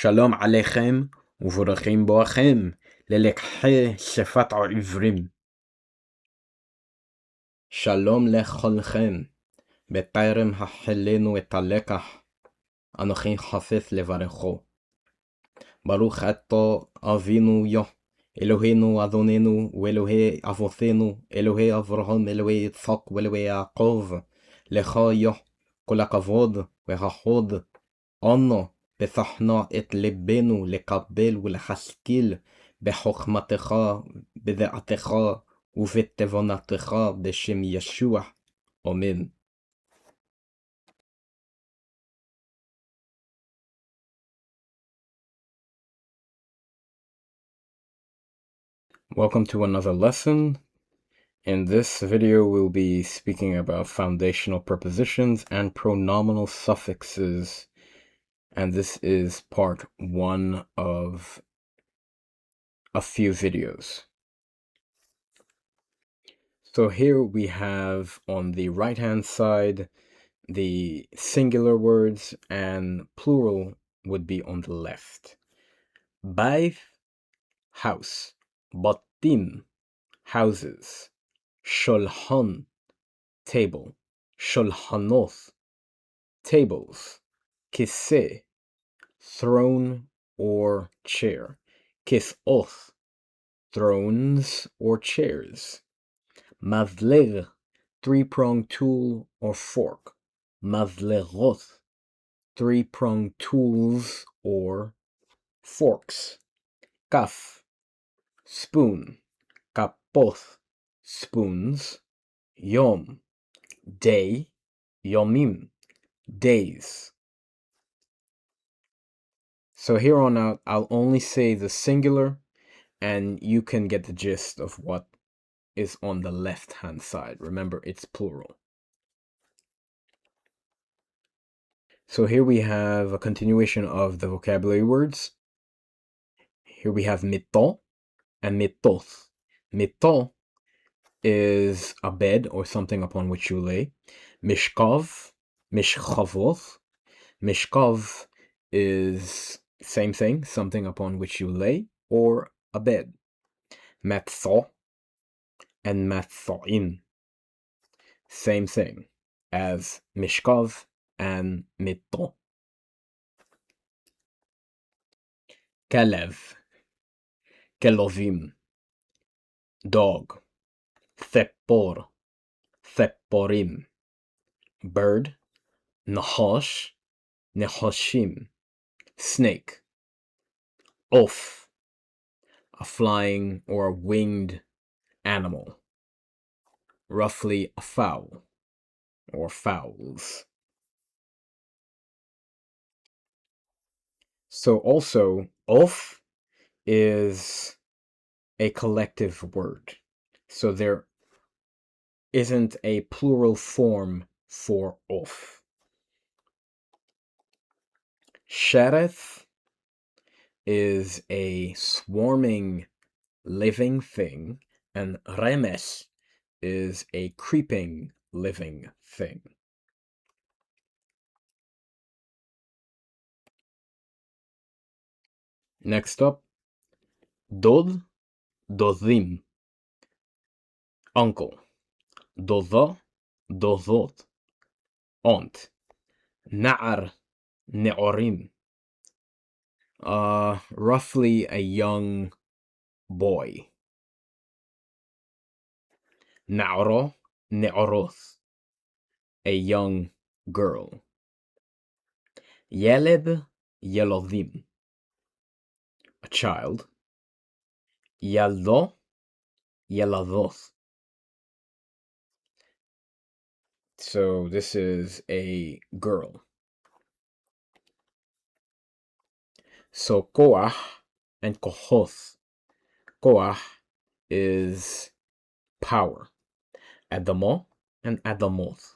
שלום עליכם וברוכים בואכם ללקחי שפת העברים. שלום לכולכם. בטרם החלנו את הלקח, אנוכי חפץ לברכו. ברוך אתה אבינו יה, אלוהינו אדוננו ואלוהי אבותינו, אלוהי אברהם, אלוהי יצחק ואלוהי יעקב. לך יה כל הכבוד והחוד. אנו פתחנו את ליבנו לקבל ולהשכיל בחוכמתך, בדעתך ובתבונתך בשם ישוע. אמן. Welcome to another lesson. In this video, we'll be speaking about foundational prepositions and pronominal suffixes. And this is part 1 of a few videos. So here we have on the right-hand side the singular words, and plural would be on the left. Bayt, house. Batim, houses. Shulchan, table. Shulchanoth, tables. Kiseh, throne or chair. Kisoth, thrones or chairs. Mazleg, three-pronged tool or fork. Mazlegoth, three-pronged tools or forks. Kaf, spoon. Kapoth, spoons. Yom, day. Yomim, days. So here on out, I'll only say the singular, and you can get the gist of what is on the left-hand side. Remember, it's plural. So here we have a continuation of the vocabulary words. Here we have miton and mitoth. Miton is a bed or something upon which you lay. Mishkav, mishchavoth. Mishkav is same thing, something upon which you lay, or a bed. Matzah and matzaim, same thing as mishkav and miton. Kalev, kelovim, dog. Thepor, theporim, bird. Nahash, nehashim, snake. Off, a flying or a winged animal, roughly a fowl or fowls. So also, off is a collective word. So there isn't a plural form for off. Shereth is a swarming living thing, and remes is a creeping living thing. Next up, dod, dodim, uncle. Doda, dodot, aunt. Na'ar, ne'orim, roughly a young boy. Na'ro, ne'oroth, a young girl. Yeled, yelodim, a child. Yaldo, yeladoth. So this is a girl. So koach and kohoth. Koach is power. Adamo and adamoth.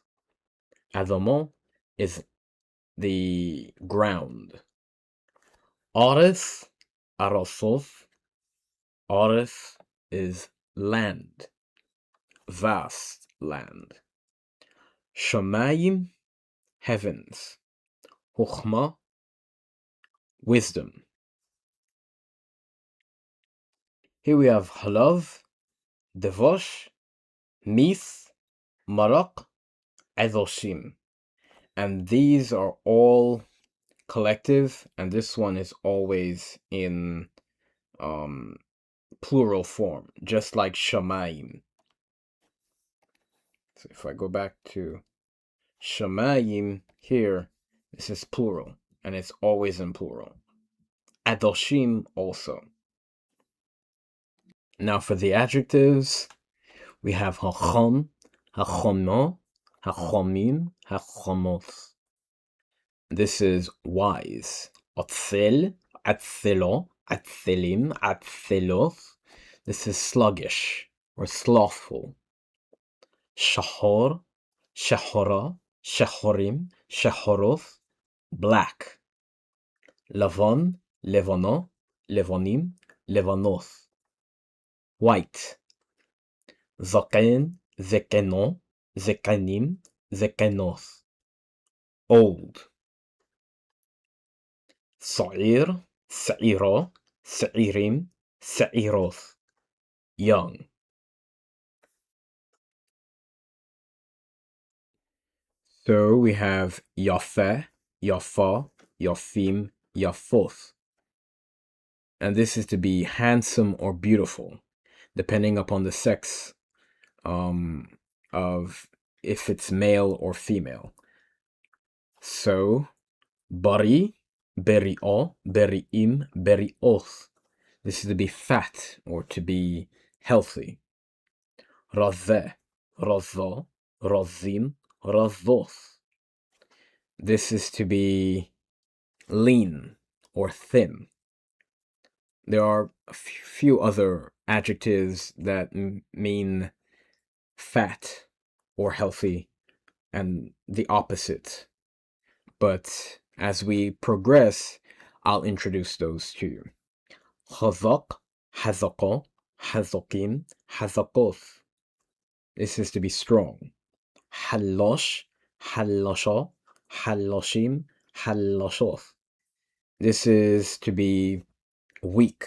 Adamo is the ground. Arith, arosoth. Arith is land, vast land. Shamayim, heavens. Chochma, wisdom. Here we have halav, devosh, mith, maraq, edoshim. And these are all collective, and this one is always in plural form, just like shamayim. So if I go back to shamayim here, this is plural, and it's always in plural. Adoshim also. Now for the adjectives, we have hachom, hachomo, hachomim, hachomos. This is wise. Otzel, atzelo, atzelim, atzelos. This is sluggish or slothful. Shahor, shahora, shahorim, shahoros, black. Lavon, levono, levonim, levanos. White. Zaken, zekenon, zekanim, zekenos. Old. Sa'ir, sa'ira, sa'irim, sa'iros. Young. So we have Yafe, Yafa, Yafim, Yafoth. And this is to be handsome or beautiful, depending upon the sex of if it's male or female. So, Bari, Beri'o, Beri'im, Beri'oth. This is to be fat or to be healthy. Razeh, Razah, Razim, Razoth. This is to be lean or thin. There are a few other adjectives that mean fat or healthy and the opposite. But as we progress, I'll introduce those to you. Chazak, Hazako, Hazakim, Hazakoth. This is to be strong. Halosh, Halosho, Haloshim, Haloshoth. This is to be weak.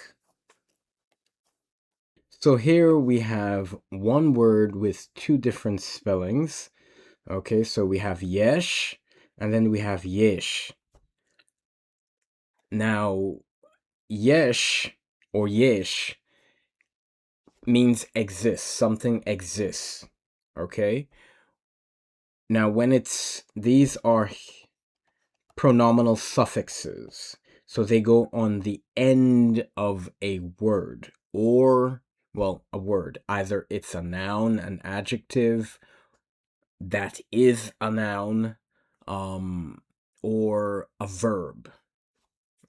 So here we have one word with two different spellings. Okay, so we have yesh, and then we have yesh. Now, yesh or yesh means exists, something exists. Okay? Now, when these are pronominal suffixes, so they go on the end of a word, or, well, a word. Either it's a noun, an adjective that is a noun, or a verb.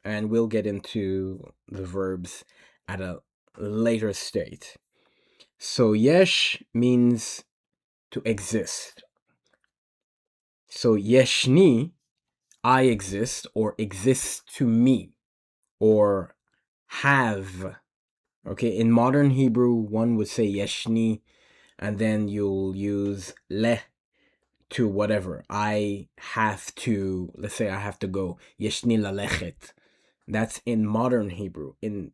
And we'll get into the verbs at a later state. So yesh means to exist. So yeshni, I exist, or exist to me, or have. Okay, in modern Hebrew, one would say yeshni, and then you'll use le to whatever. I have to, let's say I have to go. Yeshni lalechet. That's in modern Hebrew. In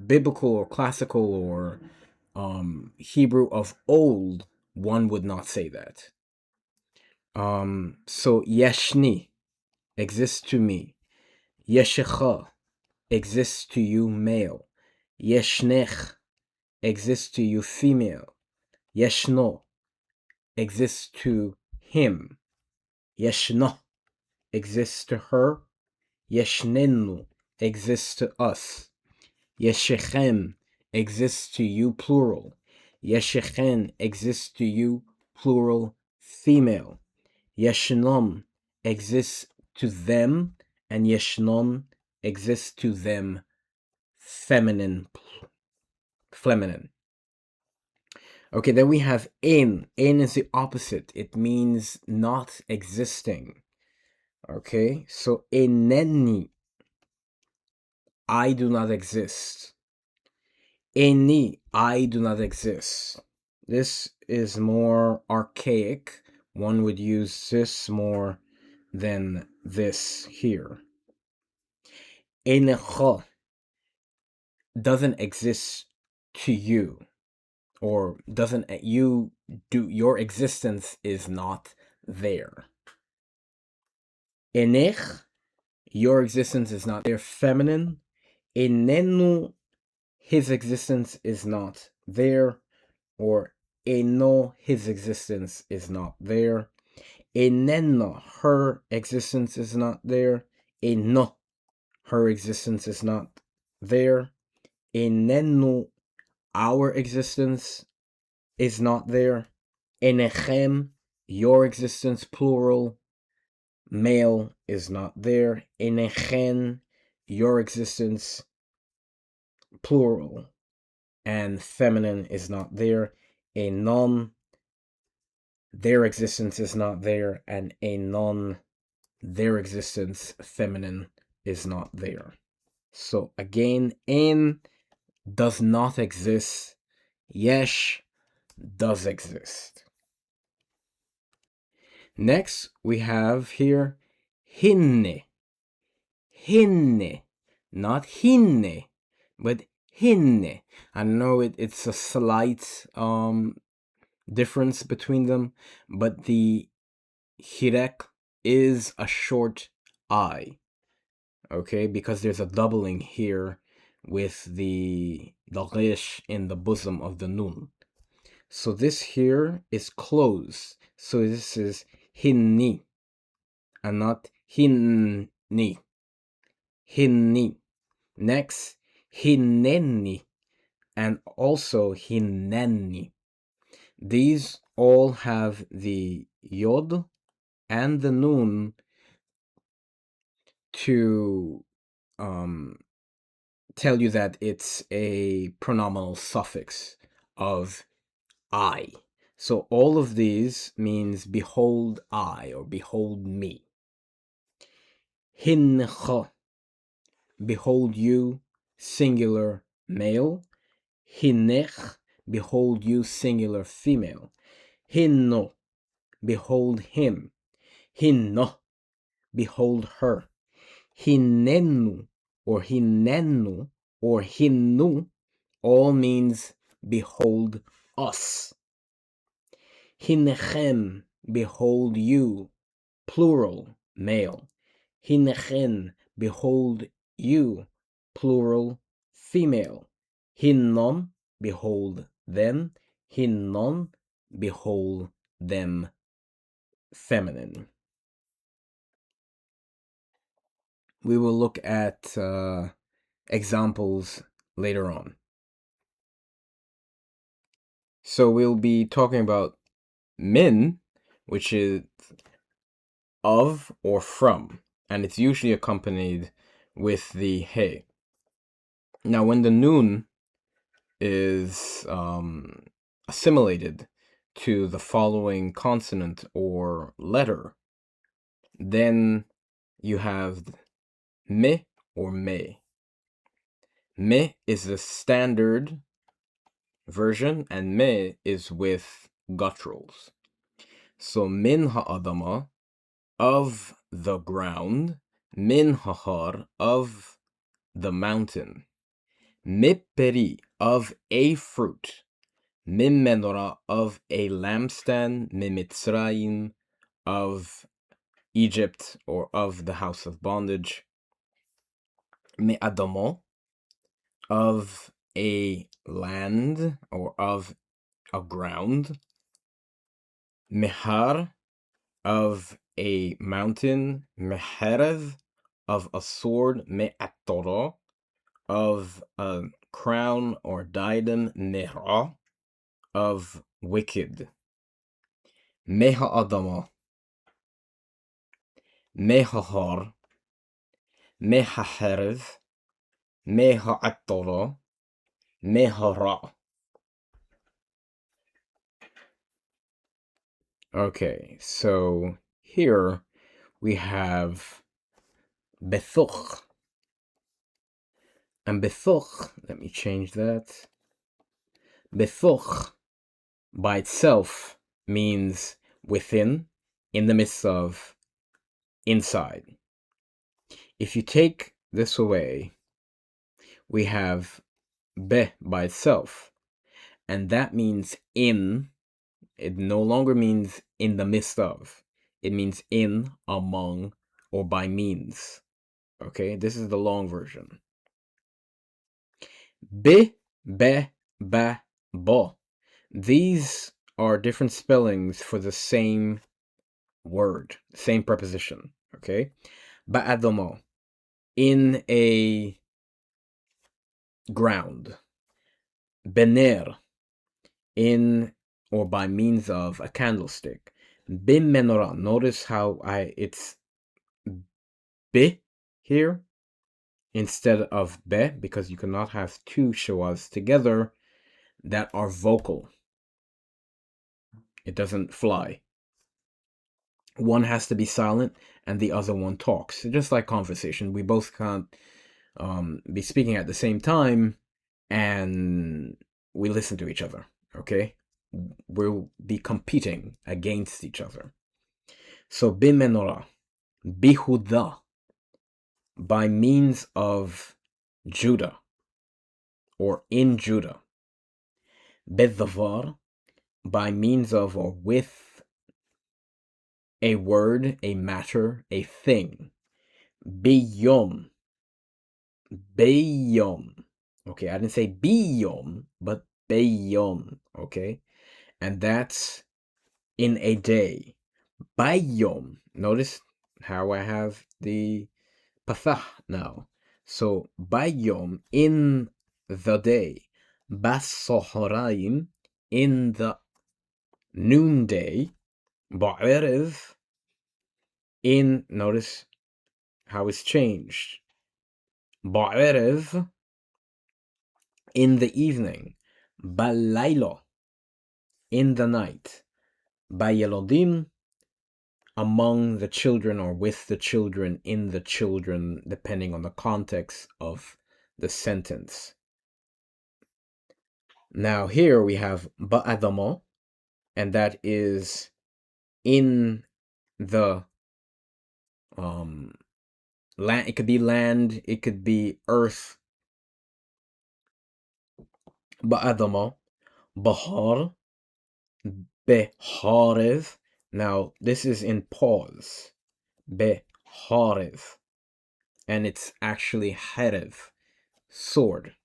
biblical or classical or Hebrew of old, one would not say that. So yeshni exists to me. Yeshecha exists to you, male. Yeshnech exists to you, female. Yeshno exists to him. Yeshno exists to her. Yeshnenu exists to us. Yeshechem exists to you, plural. Yeshechen exists to you, plural, female. Yeshnom exists to them, and Yeshnon exists to them, feminine. Okay, then we have in. In is the opposite. It means not existing. Okay, so eneni, I do not exist. Eni, I do not exist. This is more archaic. One would use this more than this here. Enecha doesn't exist to you, or your existence is not there. Enech, your existence is not there, feminine. Enenu, his existence is not there, or eno, his existence is not there. Enena, her existence is not there. Eno, her existence is not there. Enenu, our existence is not there. Enechem, your existence, plural, male, is not there. Enechen, your existence, plural, and feminine is not there. Enon, their existence is not there. And enon, their existence, feminine, is not there. So again, en does not exist. Yesh does exist. Next, we have here hinne. Hinne. Not hinne, but hinne. I know it's a slight difference between them, but the hirek is a short I. Okay, because there's a doubling here with the resh in the bosom of the nun. So this here is closed. So this is hinni and not hinni. Hinni. Next, hinenni and also hinenni. These all have the yod and the nun to tell you that it's a pronominal suffix of I. So all of these means behold I or behold me. Hincha, behold you, singular male. Hinech, behold you, singular female. Hinno, behold him. Hinno, behold her. Hinennu or hinennu or hinnu all means behold us. Hinechem, behold you, plural, male. Hinechen, behold you, plural, female. Hinnon, behold them. Hinnon, behold them, feminine. We will look at examples later on. So we'll be talking about min, which is of or from, and it's usually accompanied with the he. Now, when the nun is assimilated to the following consonant or letter, then you have me or me. Me is the standard version, and me is with gutturals. So min ha'adama, of the ground, min hahar, of the mountain, miperi, of a fruit, min menorah, of a lampstand, mimitzrayim, of Egypt or of the house of bondage, me adamo, of a land or of a ground, mehar, of a mountain, meherev, of a sword, me'atoro, of a crown or diadem, nera, of wicked, meha adama, mehahar, mehaherev, meha'atoro, mehara. Okay, so here we have bethuch. And bethuch, let me change that. Bethuch by itself means within, in the midst of, inside. If you take this away, we have be by itself, and that means in. It no longer means in the midst of. It means in, among, or by means. Okay, this is the long version. Be, ba, bo. These are different spellings for the same word, same preposition. Okay, ba'adomo, in a ground. Bener, in or by means of a candlestick. Bim menorah. Notice how it's be here instead of be, because you cannot have two shawas together that are vocal. It doesn't fly. One has to be silent and the other one talks. Just like conversation, we both can't be speaking at the same time and we listen to each other. Okay, we'll be competing against each other. So bimenorah, bihuda, by means of Judah or in Judah. Bedavar, by means of or with a word, a matter, a thing. Biyom, bayom. Okay, I didn't say biyom, but bayom. Okay, and that's in a day. Bayom. Notice how I have the pathah now. So bayom, in the day. Basohoraim, in the noonday. Ba'erev, in, notice how it's changed. Ba'erev, in the evening. Balaylo, in the night. Bayelodim, among the children or with the children, in the children, depending on the context of the sentence. Now here we have ba'adamo, and that is in the land. It could be land, it could be earth. Ba'adamo, bahar, beharev. Now this is in pause. Beharev, and it's actually herev, sword.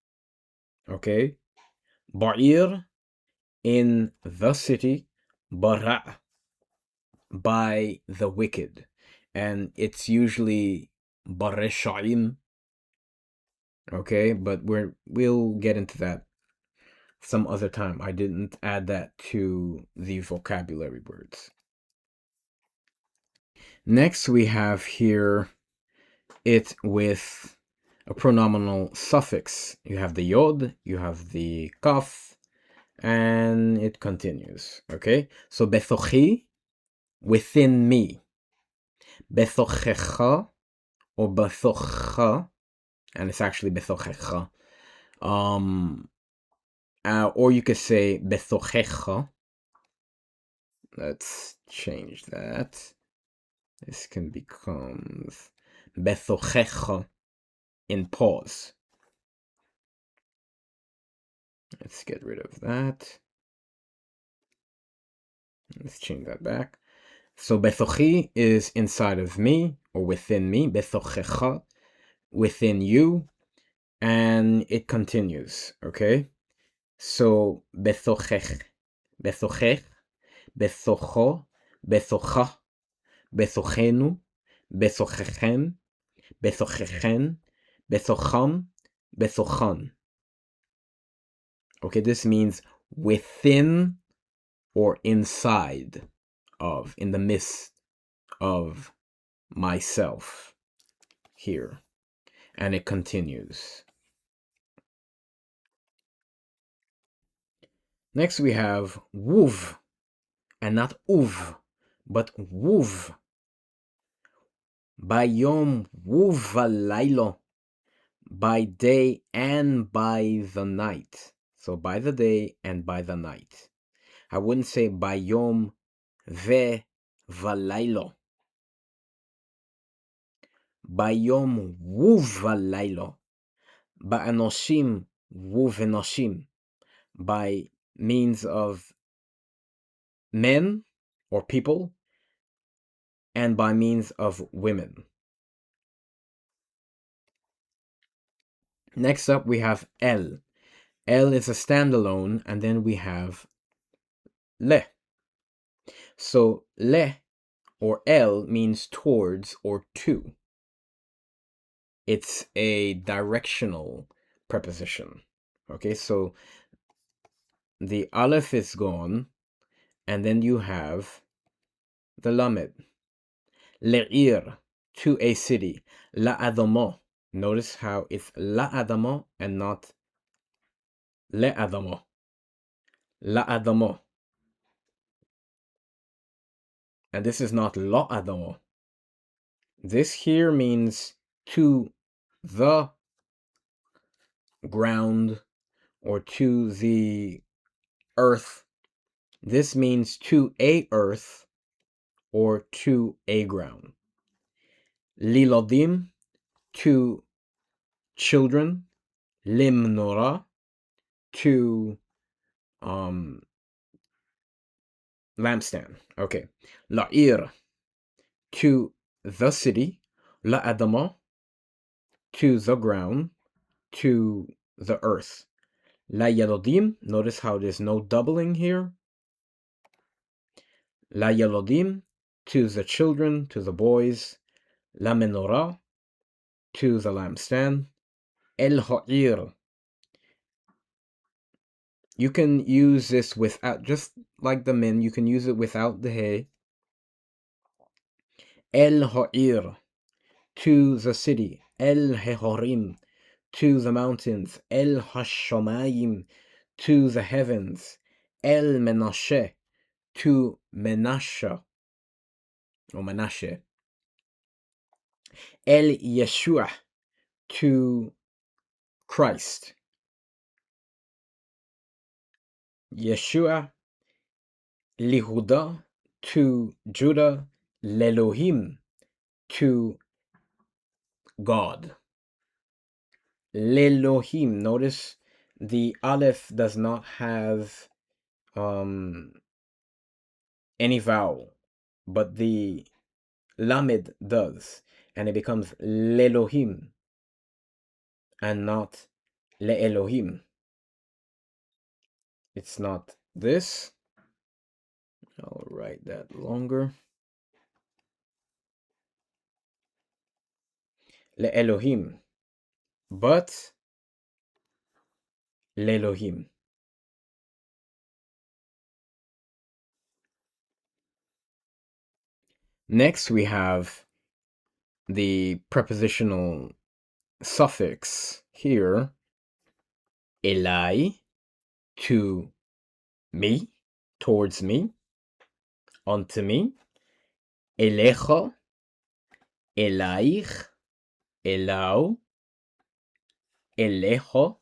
Okay. Ba'ir, in the city. Bara, by the wicked, and it's usually bareshaim. Okay, but we'll get into that some other time. I didn't add that to the vocabulary words. Next we have here it with a pronominal suffix. You have the yod, you have the kaf, and it continues. Okay, so bethochi, within me. Bethochecha, or bethocha, and it's actually bethochecha. Or you could say bethochecha. Let's change that. This can become bethochecha in pause. Let's get rid of that. Let's change that back. So bethochi is inside of me or within me. Bethochecha, within you. And it continues, okay? So bethochech, bethochech, bethocho, bethocha, bethochenu, bethochechem, bethochechen, bethocham, bethochan. Okay, this means within or inside of, in the midst of myself here. And it continues. Next we have wuv, and not uv, but wuv. Bayom wuv alaylo, by day and by the night. So by the day and by the night. I wouldn't say bayom ve valaylo. ביום ובלילה, באנשים ובנשים, by means of men or people, and by means of women. Next up, we have el. El is a standalone, and then we have le. So le or el means towards or to. It's a directional preposition. Okay, so the aleph is gone, and then you have the lamed. Le'ir, to a city. La'adamo. Notice how it's la'adamo and not le'adamo. La'adamo. And this is not lo'adamo. This here means to the ground or to the earth. This means to a earth or to a ground. Lilodim, to children. Limnora, to lampstand. Okay. La'ir, to the city. La'adama, to the ground, to the earth. La Yalodim, notice how there's no doubling here. La Yalodim, to the children, to the boys. La Menorah, to the lampstand. El Ha'ir. You can use this without, just like the min, you can use it without the he. El Ha'ir, to the city. El Hehorim, to the mountains. El Hashomayim, to the heavens. El Menashe, to Menashe, or Menashe. El Yeshua, to Christ. Yeshua. Lihuda, to Judah. Lelohim, to God. Lelohim. Notice the aleph does not have any vowel, but the lamed does, and it becomes Lelohim and not Le'elohim. It's not this. I'll write that longer. Le'elohim, but Le'elohim. Next, we have the prepositional suffix here. Elai, to me, towards me, unto me. Elecha, elaich, elau, elecho,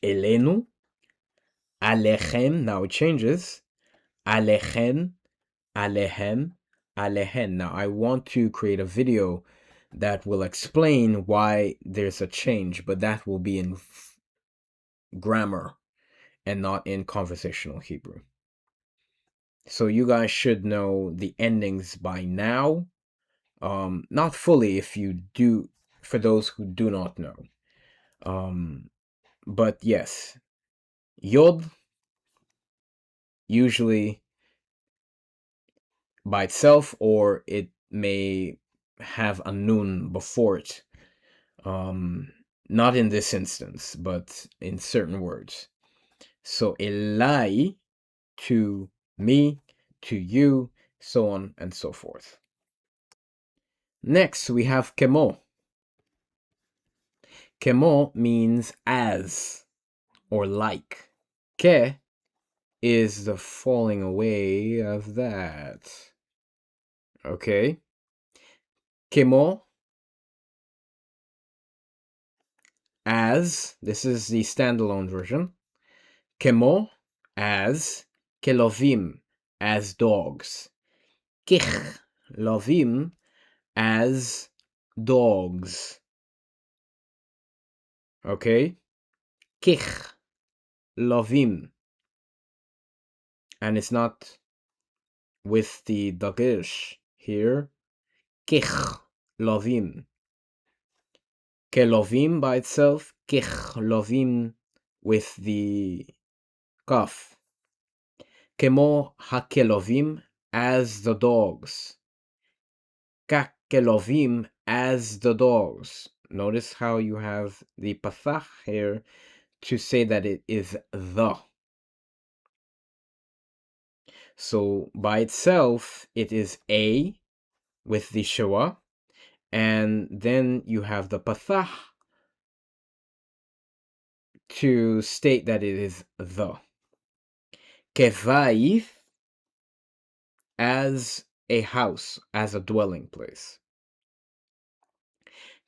elenu, alechem. Now it changes. Alechen, alehem, alehen. Now I want to create a video that will explain why there's a change, but that will be in grammar and not in conversational Hebrew. So you guys should know the endings by now. Not fully if you do, for those who do not know. But yes, Yod, usually by itself, or it may have a nun before it. Not in this instance, but in certain words. So Elai, to me, to you, so on and so forth. Next, we have kemo. Kemo means as or like. Ke is the falling away of that. Okay. Kemo, as, this is the standalone version. Kemo, as. Kelovim, as dogs. Kich, lovim, as dogs. Okay? Kich, lovim. And it's not with the dagesh here. Kich, lovim. Kelovim by itself. Kich, lovim with the kaf. Kemo hakelovim, as the dogs. Kakelovim, as the dogs. Notice how you have the pathach here to say that it is the. So by itself, it is a with the shua, and then you have the pathach to state that it is the. Kevaif, as a house, as a dwelling place.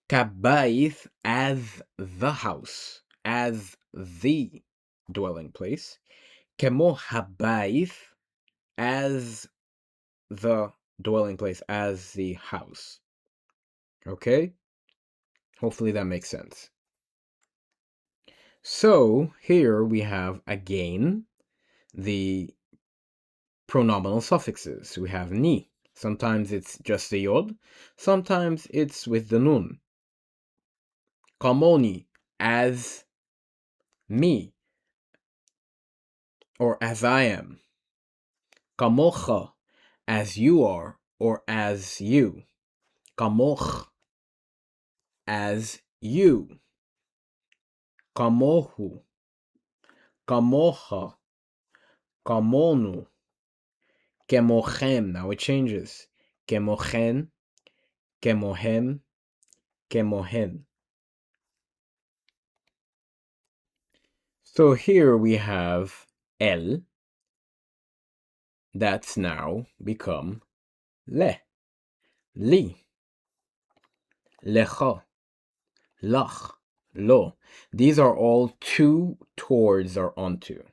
Kabaith, as the house, as the dwelling place. Kemo habaith, as the dwelling place, as the house. Okay? Hopefully that makes sense. So here we have again the pronominal suffixes. We have ni. Sometimes it's just the yod. Sometimes it's with the nun. Kamoni, as me, or as I am. Kamocha, as you are, or as you. Kamoch, as you. Kamohu, kamocha, kamonu. Kemochem, now it changes. Kemochen, kemohem, kemohen. So here we have el, that's now become le, li, lecha, lach, lo. These are all to, towards, or onto.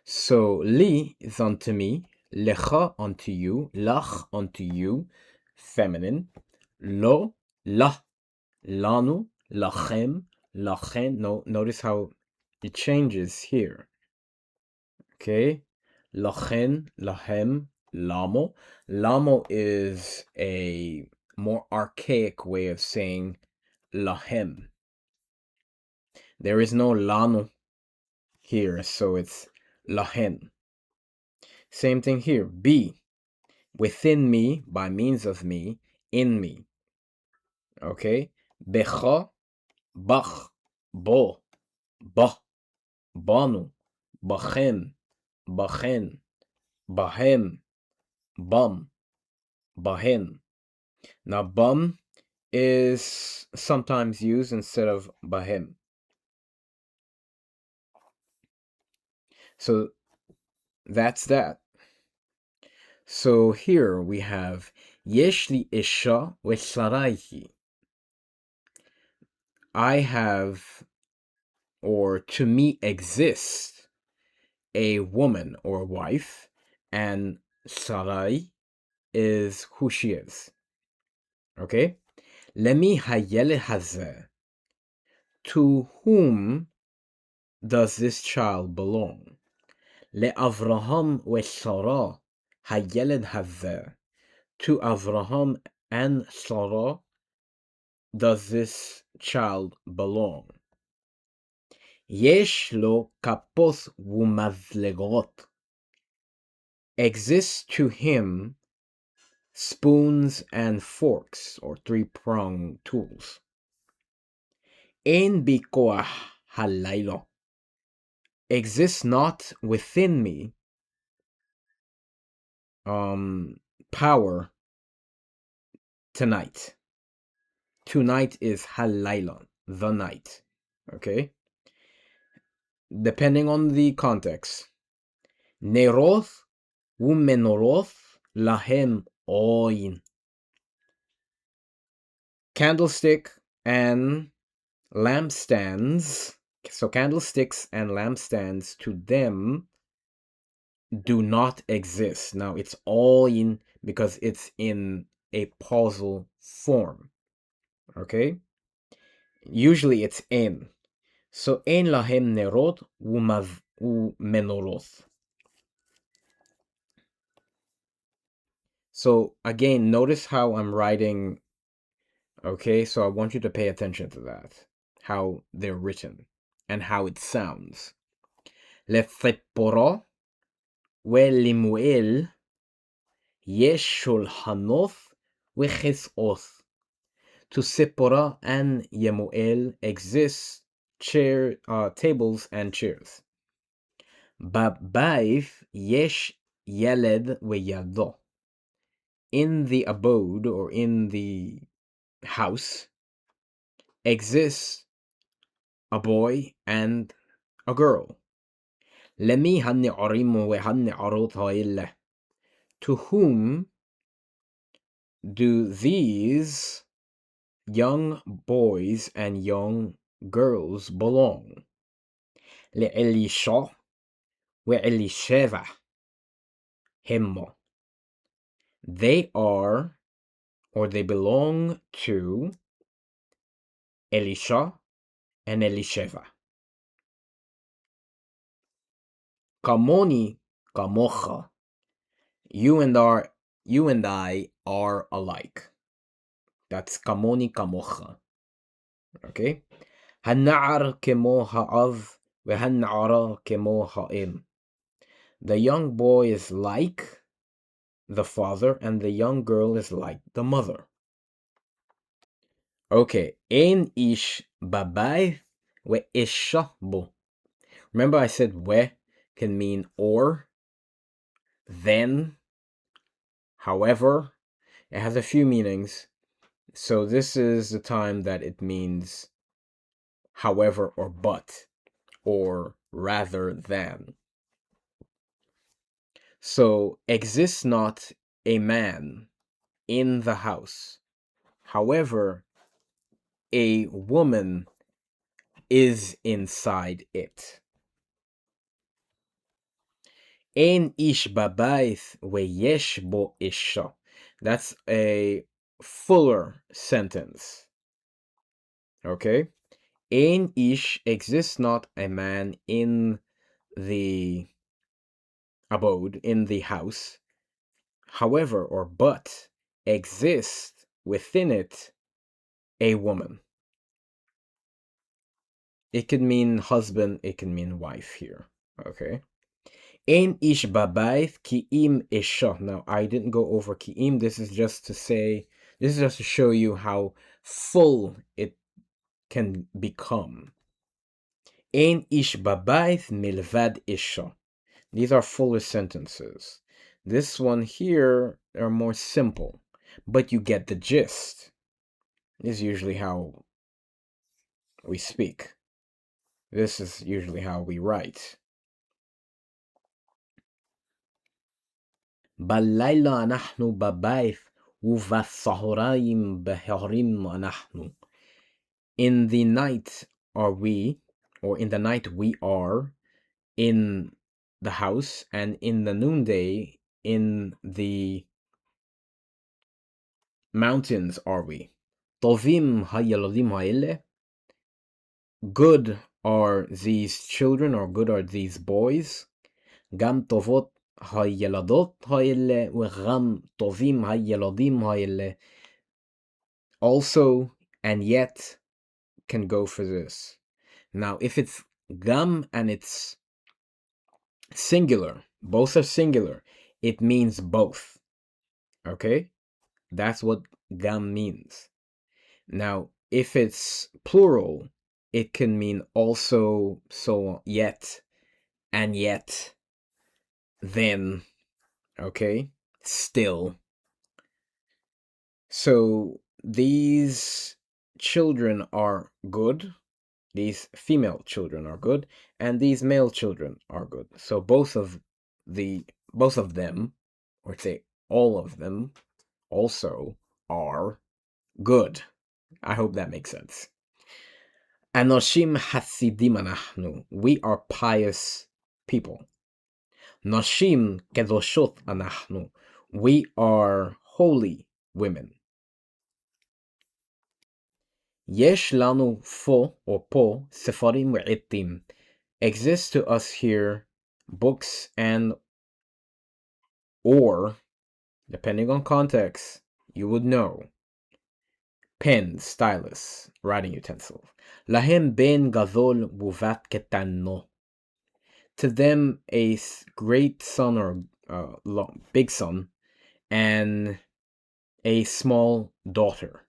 So li is unto me, lecha unto you, lach unto you, feminine, lo, la, lanu, lachem, lachen. No, notice how it changes here. Okay, lachen, lahem, lamo. Lamo is a more archaic way of saying lahem. There is no lanu here, so it's lahen. Same thing here. Be, within me, by means of me, in me. Okay? Becha, bach, bo, ba, banu, bachem, bachen, bahem, bum, bahen. Now, bum is sometimes used instead of bahem. So that's that. So here we have Yesh li isha v'sarayhi. I have, or to me exists, a woman or wife, and Sarai is who she is. Okay? Lemi hayele hazeh. To whom does this child belong? Le Avraham ve Sarah hayeled hazeh. To Avraham and Sarah does this child belong? Yesh lo kapos umazlegot. Exists to him spoons and forks, or three-pronged tools. Ein bikoah halaylo. Exists not within me power tonight. Tonight is halayla, the night. Okay? Depending on the context. Neroth umenoroth lahem oin. Candlestick and lampstands. So candlesticks and lampstands, to them, do not exist. Now it's all in because it's in a pausal form. Okay? Usually it's en. So en lahem nerot umenoroth. So again, notice how I'm writing. Okay, so I want you to pay attention to that. How they're written and how it sounds. לציפורו ולמואל יש שולחנות וכיסאות. To Sipporah and Yemuel exist tables and chairs. בבית יש ילד וילדו. In the abode or in the house exists a boy and a girl. למי הנערים והנערות האלה? To whom do these young boys and young girls belong? لإليشع وإليشeva هم. They are, or they belong to, Elisha and Elisheva. Kamoni kamocha. You and I are alike. That's kamoni kamocha. Okay? הנعر כמו האב והנערה כמו האם. The young boy is like the father and the young girl is like the mother. Okay, אין איש בבית ואישה בו. Remember I said we can mean or, then, however. It has a few meanings. So this is the time that it means however or but, or rather than. So exists not a man in the house. However, a woman is inside it. אין איש בבית ויש בו אישה. That's a fuller sentence. Okay? אין ish exists not a man in the abode, in the house. However, or but, exists within it a woman. It could mean husband, it can mean wife here. Okay? Ein ish babayth ki'im isha. Now, I didn't go over ki'im. This is just to show you how full it can become. Ein ish babayth milvad isha. These are fuller sentences. This one here are more simple, but you get the gist. This is usually how we speak. This is usually how we write. בלילה אנחנו בבית ובצהריים בהרים אנחנו. In the night are we, or in the night we are, in the house, and in the noonday in the mountains are we. טובים הילדים האלה. Good are these children, or good are these boys. גם טובות הילדות האלה וגם טובים הילדים האלה. Also, and yet, can go for this. Now, if it's gam and it's singular, both are singular, it means both. Okay? That's what gam means. Now, if it's plural, it can mean also, so, yet, and yet, then, okay? Still. So, these children are good. These female children are good, and these male children are good. So both of them, or say all of them, also are good. I hope that makes sense. Anoshim hasidim anachnu. We are pious people. Noshim kedoshot anachnu. We are holy women. יש לנו or po sefarim ועטים. Exist to us here books and or, depending on context, you would know, pens, stylus, writing utensils. להם בן גדול ובת קטנו. To them a great son or big son and a small daughter.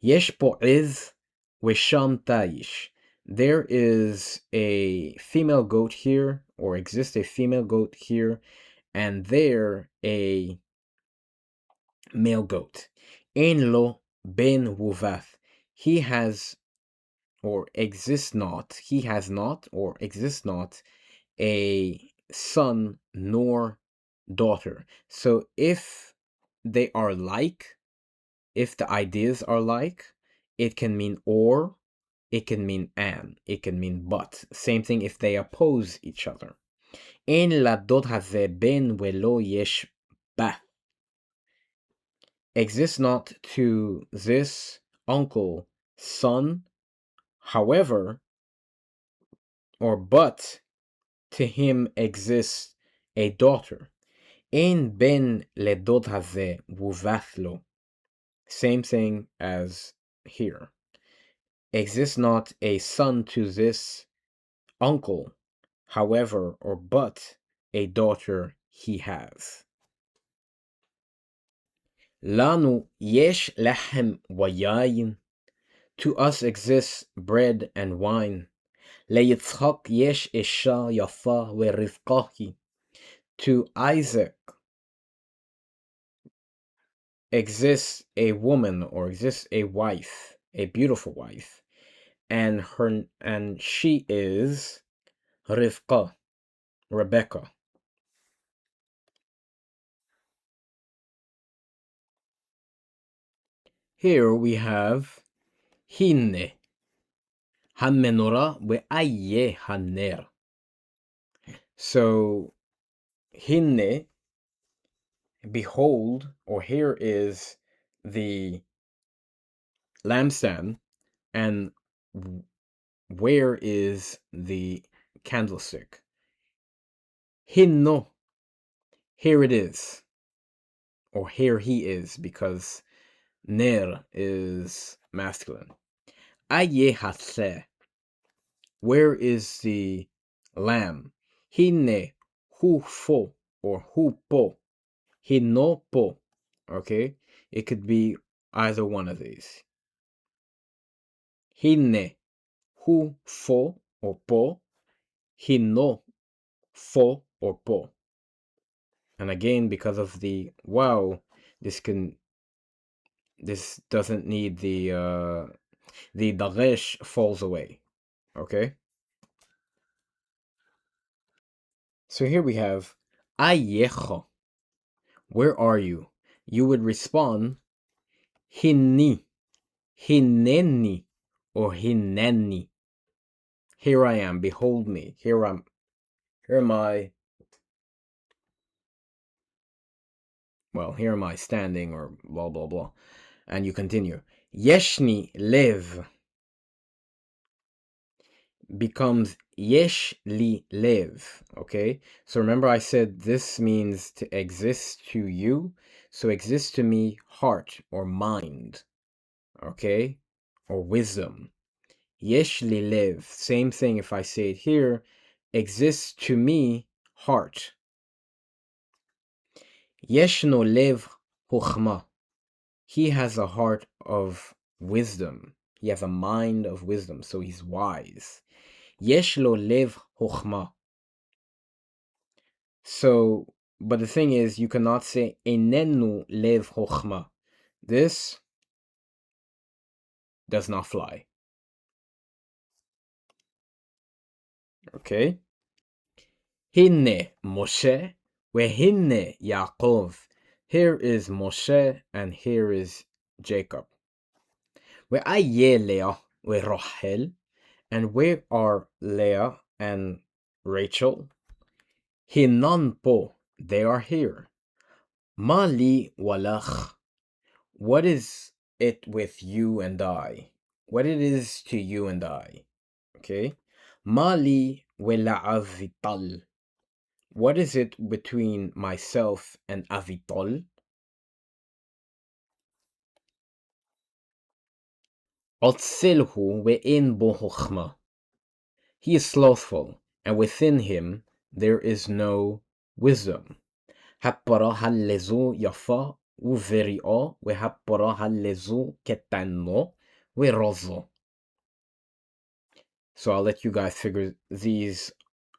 יש פה עז ושם תיש. There is a female goat here, or exists a female goat here, and there a male goat. אין לו בן ובת. He has, or exists not, he has not, or exists not, a son nor daughter. So if they are like, if the ideas are like, it can mean or, it can mean and, it can mean but. Same thing if they oppose each other. אין לדוד הזה בן ולא יש בת. Exists not to this uncle son, however, or but to him exists a daughter. אין בן לדוד הזה ובת לו. Same thing as here. Exists not a son to this uncle, however, or but a daughter he has. לנו יש לחם ויין. To us exists bread and wine. ליצחק יש אישה יפה ורבקה היא. To Isaac exists a woman, or exists a wife, a beautiful wife, and she is Rivka, Rebecca. Here we have Hinne, Hamenora ve'aye haner. So Hinne, behold, or here is the lampstand, and where is the candlestick? Hinno, here it is, or here he is, because ner is masculine. Aye hatse, where is the lamb? Hinne hu fo, or hu po. Hinno po. Okay, it could be either one of these. Hinne hu fo or po. Hinno fo or po. And again, because of the wow, this doesn't need the dagesh falls away. Okay. So here we have ayecho. Where are you? You would respond hinni, hinenni, or hinenni. Here I am, behold me. Here am I. Well, here am I standing, or blah blah blah. And you continue. Yeshni lev becomes yesh li lev. Okay, so remember I said this means to exist to you. So exist to me, heart or mind. Okay, or wisdom. Yesh li lev, same thing if I say it here, exists to me, heart. Yeshno lev chokhmah. He has a heart of wisdom. He has a mind of wisdom, so he's wise. Yesh lo lev chokhmah. So, but the thing is, you cannot say enenu lev chokhmah. This does not fly. Okay? Hinne Moshe vehinne Yaakov. Here is Moshe and here is Jacob. Ve'aye Leah ve'Rachel. And where are Leah and Rachel? Hinan po, they are here. Mali walach. What is it with you and I? What it is to you and I. Okay? Mali wela avital. What is it between myself and Avitol? Otsilhu we'in bohochma. He is slothful, and within him there is no wisdom. Happara hallezu yafa uveri'o we happara hallezu ketanno we rozo. So I'll let you guys figure these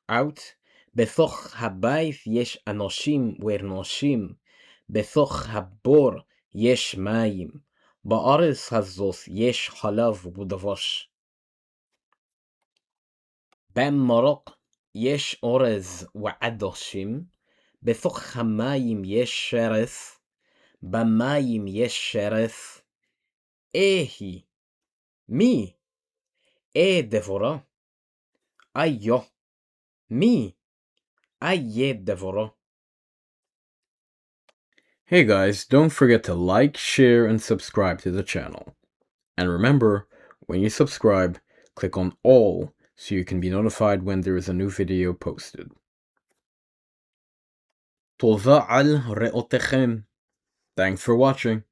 out. בתוך הבית יש אנשים ונשים, בתוך הבור יש מים, בארץ הזאת יש חלב ודבש. במרוק יש אורז ועדשים, בתוך המים יש שרף, במים יש שרף. היא, מי? דבורה. איו, מי? Devora. Hey guys, don't forget to like, share, and subscribe to the channel. And remember, when you subscribe, click on all so you can be notified when there is a new video posted. Tova al re'otechem. Thanks for watching.